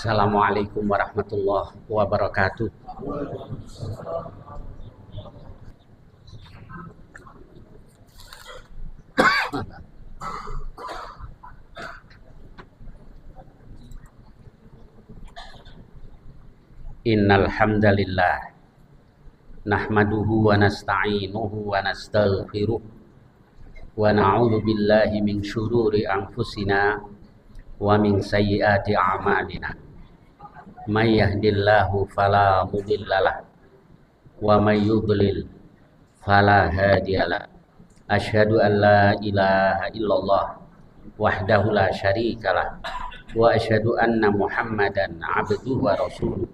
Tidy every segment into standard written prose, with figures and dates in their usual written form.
Assalamualaikum warahmatullahi wabarakatuh. Innal hamdalillah nahmaduhu wa nasta'inuhu wa nastaghfiruh wa na'udzu billahi min syururi anfusina wa min sayyiati a'malina. May yahdihillahu fala mudhillalah wa may yudlil fala hadiyalah. Asyhadu an la ilaha illallah wahdahu la syarikalah wa asyhadu anna Muhammadan abduhu wa rasuluh.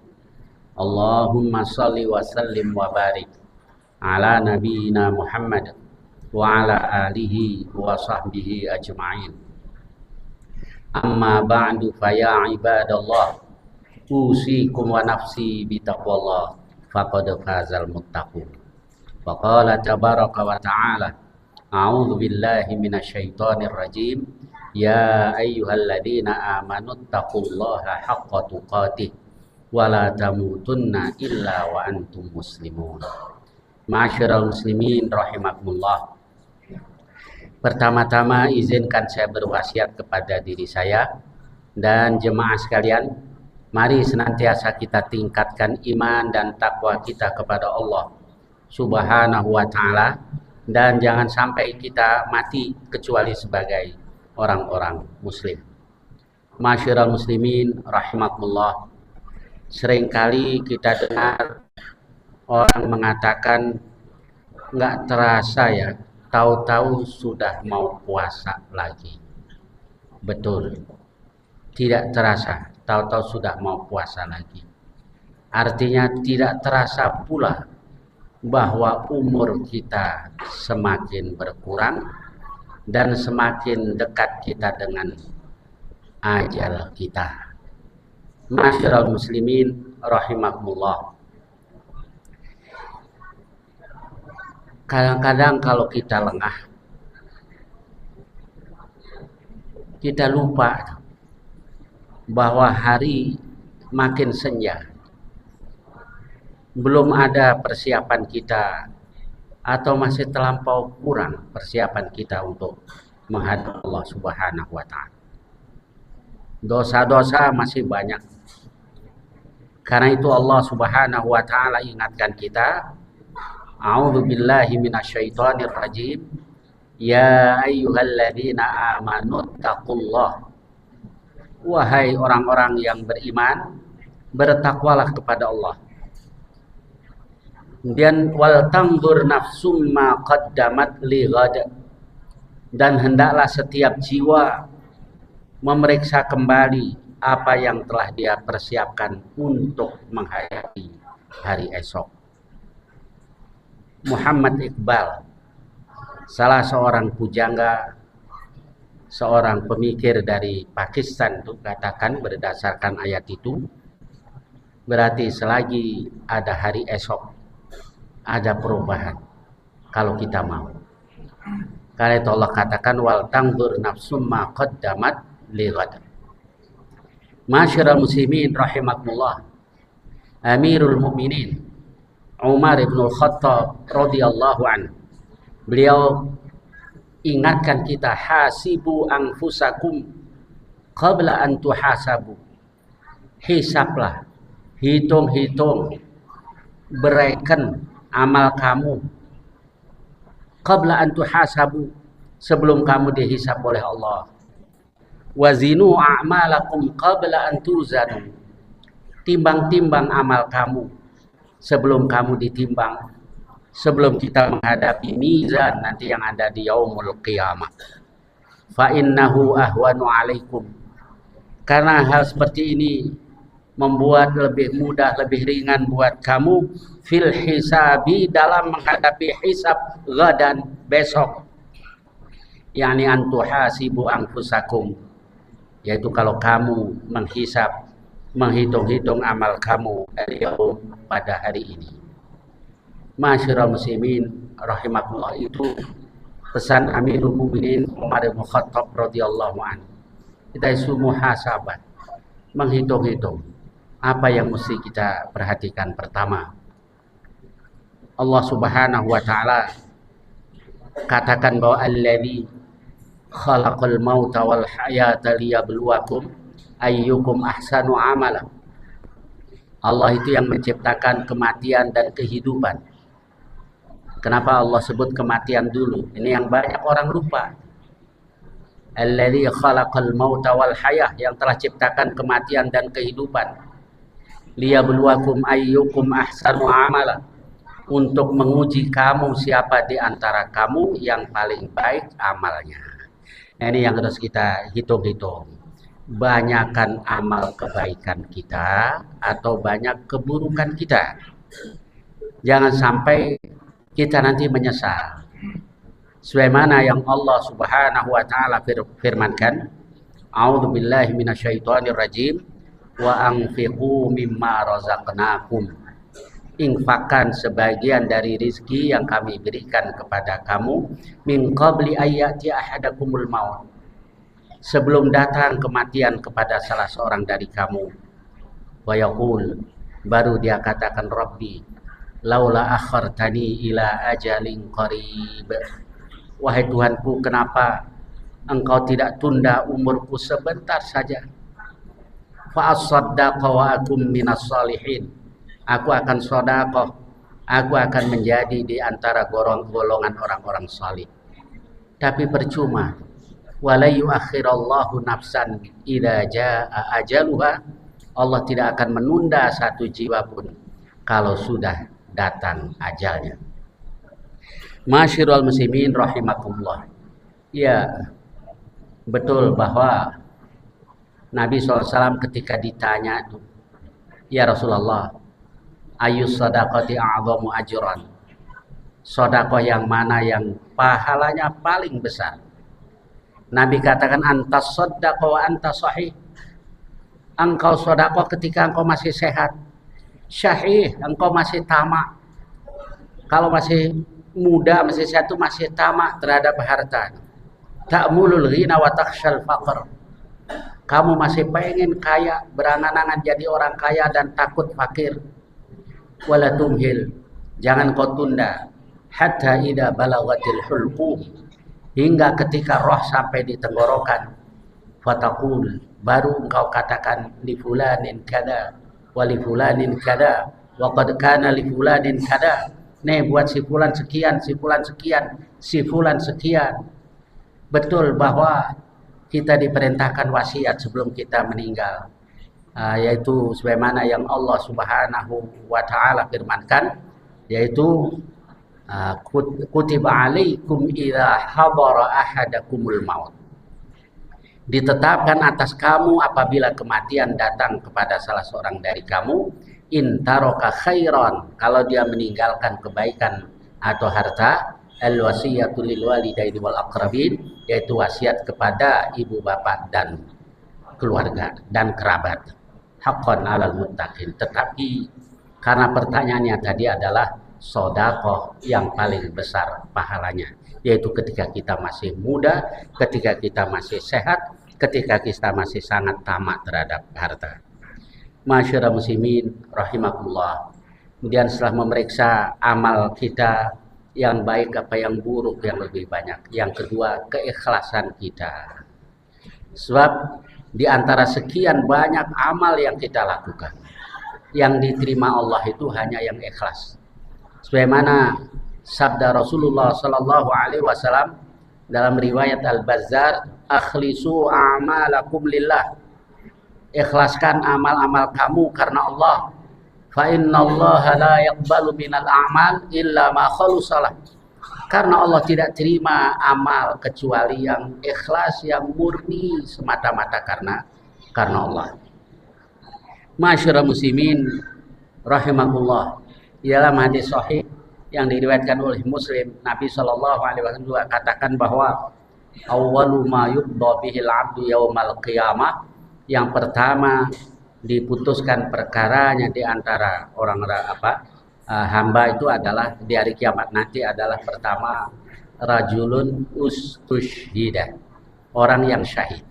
Allahumma salli wa sallim wa barik ala nabiyyina Muhammad wa ala alihi wa sahbihi ajma'in. Amma ba'du fa ya ibadallah, usikum wa nafsi bitaqwallah faqad fazal muttaqun. Wa qala tabaraka wa ta'ala, a'udzu billahi minasyaitonir rajim, ya ayyuhalladzina amanu taqullaha haqqa tuqatih wala tamutunna illa wa antum muslimun. Ma'asyiral muslimin rahimakumullah. Pertama-tama izinkan saya berwasiat kepada diri saya dan jemaah sekalian, mari senantiasa kita tingkatkan iman dan takwa kita kepada Allah Subhanahu wa ta'ala, dan jangan sampai kita mati kecuali sebagai orang-orang muslim. Ma'asyiral muslimin rahimakumullah. Seringkali kita dengar orang mengatakan, nggak terasa ya, tahu-tahu sudah mau puasa lagi. Betul, tidak terasa, tahu-tahu sudah mau puasa lagi. Artinya tidak terasa pula bahwa umur kita semakin berkurang dan semakin dekat kita dengan ajal kita. Ma'asyiral muslimin rahimakumullah. Kadang-kadang kalau kita lengah, kita lupa bahwa hari makin senja. Belum ada persiapan kita, atau masih terlampau kurang persiapan kita untuk menghadap Allah Subhanahu wa ta'ala. Dosa-dosa masih banyak. Karena itu Allah Subhanahu wa ta'ala ingatkan kita, a'udzu billahi minasyaitonir rajim, ya ayyuhalladzina amanu taqullah. Wahai orang-orang yang beriman, bertakwalah kepada Allah. Kemudian wal tanzur nafsum ma qaddamat li ghad, dan hendaklah setiap jiwa memeriksa kembali apa yang telah dia persiapkan untuk menghadapi hari esok. Muhammad Iqbal, salah seorang pujangga, seorang pemikir dari Pakistan, itu katakan berdasarkan ayat itu, berarti selagi ada hari esok, ada perubahan kalau kita mau. Karena itu Allah katakan wal tanzur nafsum ma qaddamat li ghad. Ma'asyiral muslimin rahimakumullah. Amirul Mukminin Umar bin Khattab radhiyallahu anhu, beliau ingatkan kita, hasibu anfusakum qabla an tuhasabu. Hisablah, hitung-hitung, bereken amal kamu qabla an tuhasabu, sebelum kamu dihisab oleh Allah. Wazinu a'malakum qabla an tuzanu, timbang-timbang amal kamu sebelum kamu ditimbang, sebelum kita menghadapi mizan nanti yang ada di yaumul qiyamah. Fa innahu ahwanu alaikum, karena hal seperti ini membuat lebih mudah, lebih ringan buat kamu fil hisabi, dalam menghadapi hisab gadan, besok. Yani antuhasibu anfusakum, yaitu kalau kamu menghisab, menghitung-hitung amal kamu pada hari ini. Ma'asyiral muslimin rahimakumullah, itu pesan Amirul Mukminin Umar bin Khattab radhiyallahu anhu. Kita isu muhasabah, menghitung-hitung apa yang mesti kita perhatikan. Pertama, Allah Subhanahu wa taala katakan bahwa alladzi khalaqal mauta wal hayata liyabluwakum ayyukum ahsanu amala. Allah itu yang menciptakan kematian dan kehidupan. Kenapa Allah sebut kematian dulu? Ini yang banyak orang lupa. Alladzi khalaqal mauta wal hayah, yang telah ciptakan kematian dan kehidupan. Liyabluwakum ayyukum ahsanu amala, untuk menguji kamu siapa di antara kamu yang paling baik amalnya. Ini yang harus kita hitung-hitung. Banyakkan amal kebaikan kita atau banyak keburukan kita. Jangan sampai kita nanti menyesal. Sebagaimana yang Allah Subhanahu wa taala firmankan, A'udzu billahi minasyaitonir rajim, wa anfiqu mimma razaqnakum. Infakkan sebagian dari rizki yang kami berikan kepada kamu, min qabli ayyati ahadakumul maut, sebelum datang kematian kepada salah seorang dari kamu. Wa yaqul, baru dia katakan, Rabbi laula akhartani ila ajalin qarib. Wahai Tuhanku, kenapa engkau tidak tunda umurku sebentar saja? Fa asaddaqa wa akum minas salihin. Aku akan sedekah, aku akan menjadi di antara golongan orang-orang salih. Tapi percuma. Wala yuakhirallahu nafsan idza jaa ajaluha. Allah tidak akan menunda satu jiwa pun kalau sudah datang ajalnya. Masyirul muslimin rahimakumullah. Ya, betul bahwa Nabi SAW ketika ditanya, ya Rasulullah, ayus sadaqati a'zamu ajran, sedekah yang mana yang pahalanya paling besar? Nabi katakan, antas saddaqa wa anta sahih. Engkau sedekah ketika engkau masih sehat. Syahih, engkau masih tamak. Kalau masih muda, masih sehat, itu masih tamak terhadap harta. Ta'mulul ghina wa takhshal faqr. Kamu masih pengen kaya, berangan-angan jadi orang kaya dan takut fakir. Wala tumhil, jangan kau tunda. Hatta idza balagatil hulqum, hingga ketika roh sampai di tenggorokan. Fataqul, baru engkau katakan, li fulanin kada wa li fulanin kada wa qad kana li fulanin kada. Nih buat si fulan sekian, si fulan sekian, si fulan sekian. Betul bahwa kita diperintahkan wasiat sebelum kita meninggal, yaitu sebagaimana yang Allah Subhanahu wa taala firmankan, yaitu kutiba alaikum idza hadara ahadakumul maut. Ditetapkan atas kamu apabila kematian datang kepada salah seorang dari kamu, in taraka khairan, kalau dia meninggalkan kebaikan atau harta, al wasiyatu lil walidaini wal aqrabin, yaitu wasiat kepada ibu bapak dan keluarga dan kerabat. Haqqan 'alal muttaqin. Tetapi karena pertanyaannya tadi adalah sedekah yang paling besar pahalanya, yaitu ketika kita masih muda, ketika kita masih sehat, ketika kita masih sangat tamak terhadap harta. Masyarul muslimin rahimakumullah. Kemudian setelah memeriksa amal kita yang baik apa yang buruk yang lebih banyak, yang kedua keikhlasan kita. Sebab di antara sekian banyak amal yang kita lakukan, yang diterima Allah itu hanya yang ikhlas. Sebagaimana sabda Rasulullah sallallahu alaihi wasallam dalam riwayat Al-Bazzar, akhlisu a'malakum lillah. Ikhlaskan amal-amal kamu karena Allah. Fa innallaha la yaqbalu minal a'mal illa ma khalusalah. Karena Allah tidak terima amal kecuali yang ikhlas, yang murni semata-mata karena Allah. Masyarul muslimin rahimakumullah. Dalam hadis sahih yang diriwayatkan oleh Muslim, Nabi sallallahu alaihi wasallam juga katakan bahwa awwalu ma yuqda bihil 'abdu yaumal qiyamah, yang pertama diputuskan perkaranya di antara orang-orang hamba itu adalah di hari kiamat nanti adalah pertama rajulun ustushhida, orang yang syahid,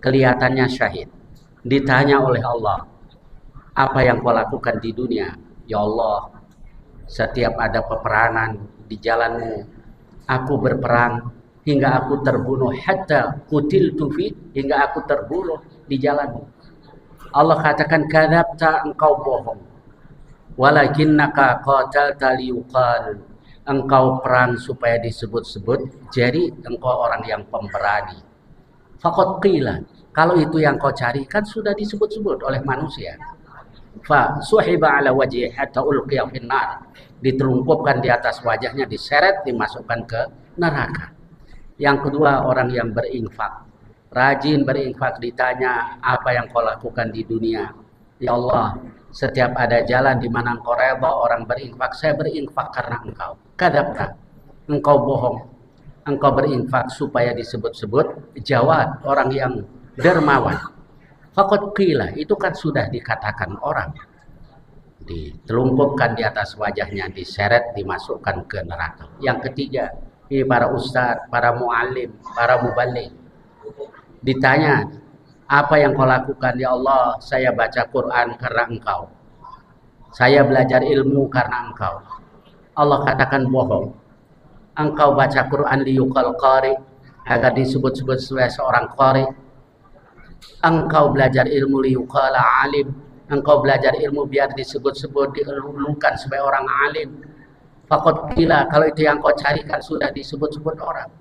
kelihatannya syahid, ditanya oleh Allah, apa yang kau lakukan di dunia? Ya Allah, setiap ada peperangan di jalanmu, aku berperang hingga aku terbunuh, hatta qutiltu fi, hingga aku terbunuh di jalanmu. Allah katakan, kadzabta, engkau bohong. Walakinnaka qatalta liyuqal, engkau perang supaya disebut-sebut, jadi engkau orang yang pemberani. Faqad qila, kalau itu yang kau cari kan sudah disebut-sebut oleh manusia. Fa suhiba ala wajhi hatta ulqiya finnar, diterungkupkan di atas wajahnya, diseret, dimasukkan ke neraka. Yang kedua, orang yang berinfak, rajin berinfak, ditanya apa yang kau lakukan di dunia? Ya Allah, setiap ada jalan di mana engkau rela orang berinfak, saya berinfak karena engkau. Kadzabta, engkau bohong. Engkau berinfak supaya disebut-sebut. Jawad, orang yang dermawan. Faqad qila, itu kan sudah dikatakan orang. Ditelungkupkan di atas wajahnya, diseret, dimasukkan ke neraka. Yang ketiga, ini para ustadz, para muallim, para mubaligh, ditanya, apa yang kau lakukan? Ya Allah, saya baca Quran karena engkau, saya belajar ilmu karena engkau. Allah katakan bohong. Engkau baca Quran liyuqal qari, agar disebut-sebut sebagai seorang qari. Engkau belajar ilmu liyuqala alim, engkau belajar ilmu biar disebut-sebut, dielulukan sebagai orang alim. Faqad qila, kalau itu yang kau carikan sudah disebut-sebut orang.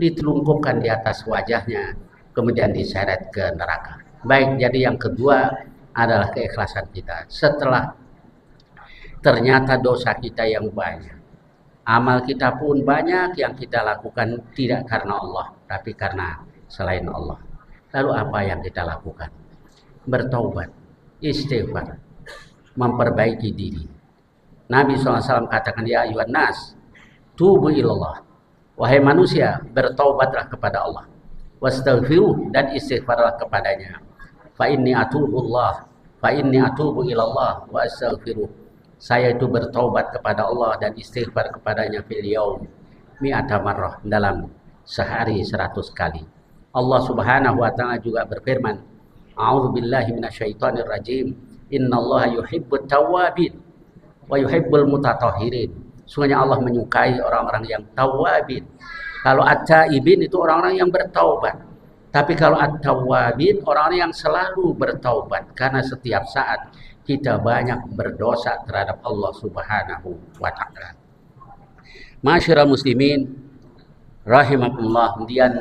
Ditelungkupkan di atas wajahnya, kemudian diseret ke neraka. Baik, jadi yang kedua adalah keikhlasan kita. Setelah ternyata dosa kita yang banyak, amal kita pun banyak yang kita lakukan tidak karena Allah, tapi karena selain Allah. Lalu apa yang kita lakukan? Bertaubat, istighfar, memperbaiki diri. Nabi SAW katakan, ya ayuhan nas, tubu ilallah. Wahai manusia, bertaubatlah kepada Allah. Wastaghfiruh, dan istighfarlah kepadanya. Fa inni atubullah, fa inni atubu ilallah wa astaghfiruh. Saya itu bertaubat kepada Allah dan istighfar kepadanya fil yaum mi'ata marrah, dalam sehari 100 kali. Allah Subhanahu wa taala juga berfirman, a'udzubillahi minasyaitonir rajim. Innallaha yuhibbut tawwabin wa yuhibbul mutatahhirin. Sungguhnya Allah menyukai orang-orang yang tawabin. Kalau at-taibin itu orang-orang yang bertaubat. Tapi kalau at-tawabin orang-orang yang selalu bertaubat, karena setiap saat kita banyak berdosa terhadap Allah Subhanahu wa taala. Masyiral muslimin rahimakumullah, kemudian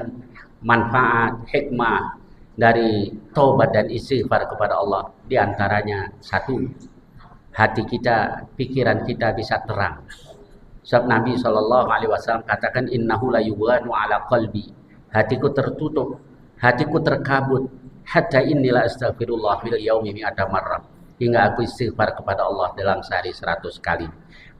manfaat hikmah dari taubat dan istighfar kepada Allah, di antaranya satu, hati kita, pikiran kita bisa terang. Sebab Nabi SAW katakan, innahu la yughanu ala qalbi, hatiku tertutup, hatiku terkabut, hatta inni la astaghfirullah fil yaumi mi'ata marrah, hingga aku istighfar kepada Allah dalam sehari 100 kali.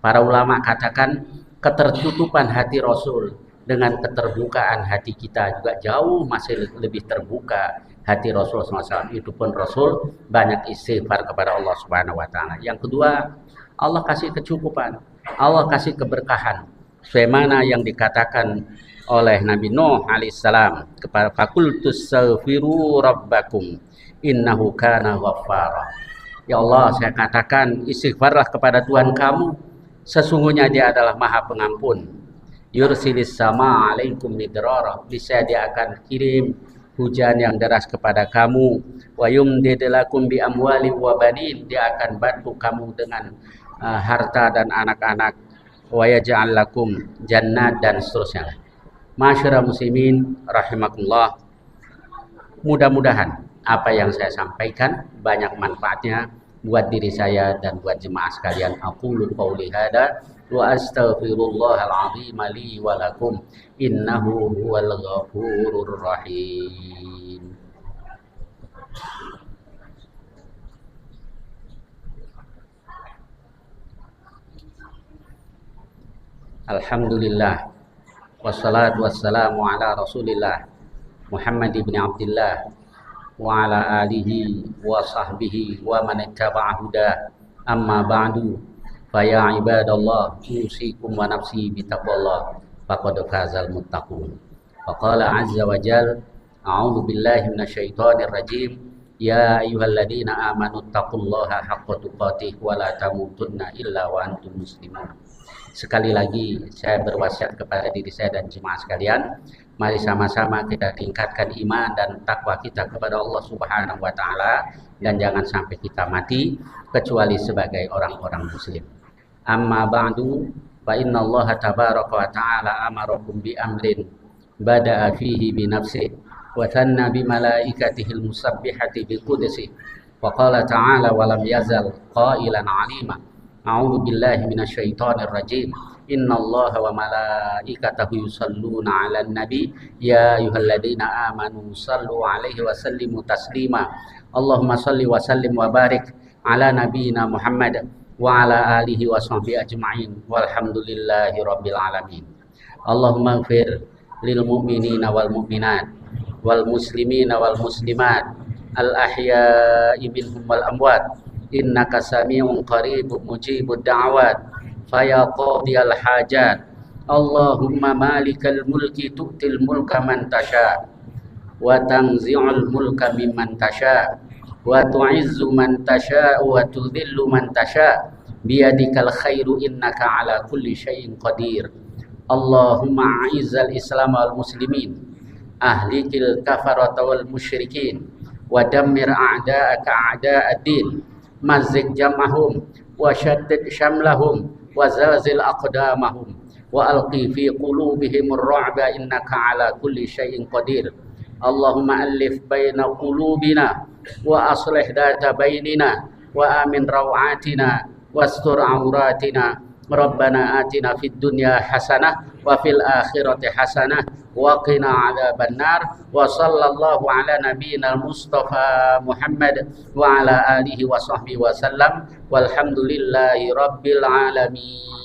Para ulama katakan ketertutupan hati Rasul dengan keterbukaan hati kita juga jauh masih lebih terbuka hati Rasul SAW. Itu pun Rasul banyak istighfar kepada Allah Subhanahu wa taala. Yang kedua, Allah kasih kecukupan, Allah kasih keberkahan. Sebagaimana yang dikatakan oleh Nabi Nuh alaihissalam kepada fakultus astaghfiru rabbakum innahu kana ghaffara. Ya Allah, saya katakan istighfarlah kepada Tuhan kamu, sesungguhnya Dia adalah Maha Pengampun. Yursilis sama alaikum midrara, bisa Dia akan kirim hujan yang deras kepada kamu. Wa yumdidlakum bi amwali wa banin, Dia akan bantu kamu dengan harta dan anak-anak. Wa yaj'al lakum jannat, dan seterusnya. Masyarul muslimin rahimakumullah, mudah-mudahan apa yang saya sampaikan banyak manfaatnya buat diri saya dan buat jemaah sekalian. Aqulu qouli hada wa astaghfirullahal azim li wa lakum innahu huwal ghafurur rahim. Alhamdulillah, wassalatu wassalamu ala Rasulillah Muhammad ibn Abdullah wa ala alihi wa sahbihi wa man ittaba'a huda. Amma ba'du, fa ya ibadallah, usikum wa nafsi bi taqwallah, faqad fazal muttaqun. Fa qala azza wa jalla, a'udzu billahi minasyaitonir rajim, Ya ayyuhalladzina amanu taqullaha haqqa tuqatih wa la tamutunna illa wa antum muslimun. Sekali lagi saya berwasiat kepada diri saya dan jemaah sekalian, mari sama-sama kita tingkatkan iman dan takwa kita kepada Allah Subhanahu wa taala, dan jangan sampai kita mati kecuali sebagai orang-orang muslim. Amma ba'du, fa inna Allah tabaraka wa ta'ala amarakum bi amrin bada'a fihi bi nafsihi wa thanna bi malaikatihi al-musabbihati bi qudsihi wa qala ta'ala wa lam yazal qailan 'alima. A'udzu billahi minasy syaithanir rajim. Innallaha wa malaikatahu yusholluna 'alan nabi ya ayyuhalladzina amanu shallu 'alaihi wa sallimu taslima. Allahumma shalli wa sallim wa barik ala nabiyyina Muhammad wa ala alihi wa sahbihi ajma'in walhamdulillahi rabbil alamin. Allahumma ighfir lil mu'minina wal mu'minat wal muslimina wal muslimat al ahya'i minhum wal amwat innaka sami'un qaribun mujibud da'wat faya qadiyal hajat. Allahumma malikal mulki tu'til mulka man tasha wa tanzi'ul mulka mimman tasha wa tu'izzu man tasha wa tudhillu man tasha biyadikal khairu innaka ala kulli syai'in qadir. Allahumma a'izzal islam wal muslimin ahlikil kafarata wal musyrikin wa dammir a'da'aka a'da'ad-din mazzik jam'ahum wa shaddid syamlahum wa zalzil aqdamahum wa alqi fi qulubihim ar-ru'ba innaka ala kulli syai'in qadir. Allahumma alif baina qulubina wa aslih data bainina wa amin rawatina wastur auratina. Rabbana atina fid dunya hasanah wa fil akhirati hasanah wa qina adzabannar wa sallallahu ala nabiyyina Mustafa Muhammad wa ala alihi wa sahbihi wa sallam walhamdulillahi rabbil alamin.